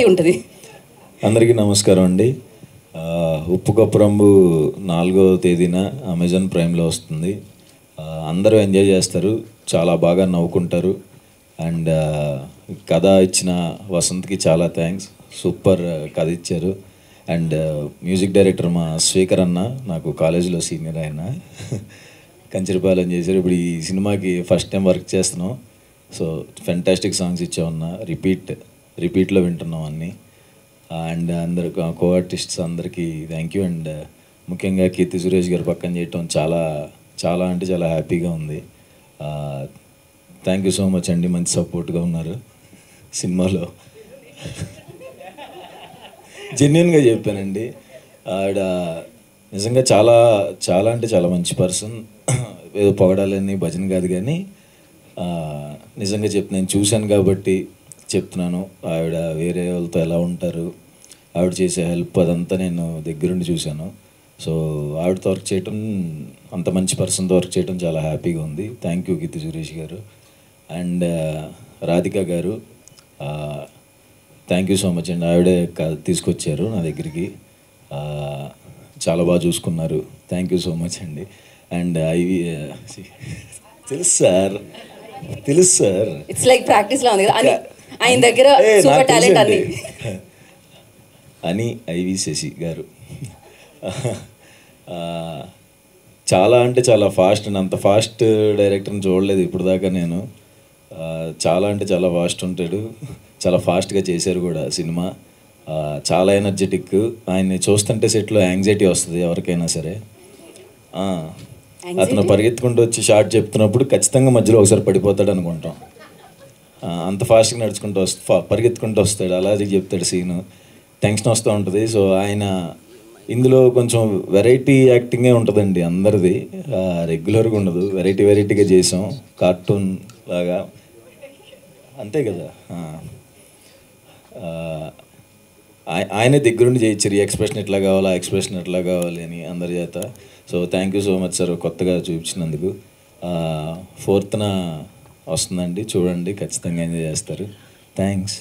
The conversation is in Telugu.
ఉంటుంది. అందరికీ నమస్కారం అండి. ఉప్పు కప్పు రంబు 4వ తేదీన అమెజాన్ ప్రైమ్లో వస్తుంది. అందరూ ఎంజాయ్ చేస్తారు, చాలా బాగా నవ్వుకుంటారు. అండ్ కథ ఇచ్చిన వసంత్కి చాలా థ్యాంక్స్, సూపర్ కథ ఇచ్చారు. అండ్ మ్యూజిక్ డైరెక్టర్ మా స్పీకర్ అన్న, నాకు కాలేజీలో సీనియర్ ఆయన, కంచరిపాలెం చేశారు. ఇప్పుడు ఈ సినిమాకి ఫస్ట్ టైం వర్క్ చేస్తున్నాం. సో ఫెంటాస్టిక్ సాంగ్స్ ఇచ్చామన్నా, రిపీట్లో వింటున్నాం అన్నీ. అండ్ అందరు కో ఆర్టిస్ట్స్ అందరికీ థ్యాంక్ యూ. అండ్ ముఖ్యంగా కీర్తి సురేష్ గారు పక్కన చేయటం చాలా చాలా అంటే చాలా హ్యాపీగా ఉంది. థ్యాంక్ యూ సో మచ్ అండి, మంచి సపోర్ట్గా ఉన్నారు సినిమాలో. జెన్యున్గా చెప్పానండి. ఆవిడ నిజంగా చాలా చాలా అంటే చాలా మంచి పర్సన్. ఏదో పొగడాలని భజన కాదు, కానీ నిజంగా నేను చూశాను కాబట్టి చెప్తున్నాను. ఆవిడ వేరే వాళ్ళతో ఎలా ఉంటారు, ఆవిడ చేసే హెల్ప్ అదంతా నేను దగ్గరుండి చూశాను. సో ఆవిడతో వర్క్ చేయటం, అంత మంచి పర్సన్తో వర్క్ చేయడం చాలా హ్యాపీగా ఉంది. థ్యాంక్ యూ కీర్తి సురేష్ గారు. అండ్ రాధిక గారు, థ్యాంక్ యూ సో మచ్ అండి. ఆవిడే తీసుకొచ్చారు నా దగ్గరికి, చాలా బాగా చూసుకున్నారు. థ్యాంక్ యూ సో మచ్ అండి. అండ్ తెలుసు సార్, ఇట్స్ లైక్ ప్రాక్టీస్లో ఉంది కదా ఆయన దగ్గర, సూపర్ టాలెంట్ అని ఐవి శశి గారు చాలా అంటే చాలా ఫాస్ట్ అండి. అంత ఫాస్ట్ డైరెక్టర్ని చూడలేదు ఇప్పుడు దాకా నేను. చాలా అంటే చాలా ఫాస్ట్ ఉంటాడు, చాలా ఫాస్ట్గా చేశారు కూడా సినిమా. చాలా ఎనర్జెటిక్. ఆయన్ని చూస్తుంటే సెట్లో యాంగ్జైటీ వస్తుంది ఎవరికైనా సరే. అతను పరిగెత్తుకుంటూ వచ్చి షార్ట్ చెప్తున్నప్పుడు ఖచ్చితంగా మధ్యలో ఒకసారి పడిపోతాడు అనుకుంటాం. అంత ఫాస్ట్గా నడుచుకుంటూ పరిగెత్తుకుంటూ వస్తాడు, అలాగే చెప్తాడు సీను. టెన్షన్ వస్తూ ఉంటుంది. సో ఆయన ఇందులో కొంచెం వెరైటీ యాక్టింగే ఉంటుందండి అందరిది, రెగ్యులర్గా ఉండదు. వెరైటీగా చేసాం, కార్టూన్ లాగా, అంతే కదా. ఆయనే దగ్గరుండి చేయించారు, ఈ ఎక్స్ప్రెషన్ ఎట్లా కావాలి, ఆ ఎక్స్ప్రెషన్ ఎట్లా కావాలి అని అందరి చేత. So thank you so much sir, కొత్తగా చూపించినందుకు. 4th వస్తుందండి, చూడండి, ఖచ్చితంగా ఎంజాయ్ చేస్తారు. థ్యాంక్స్.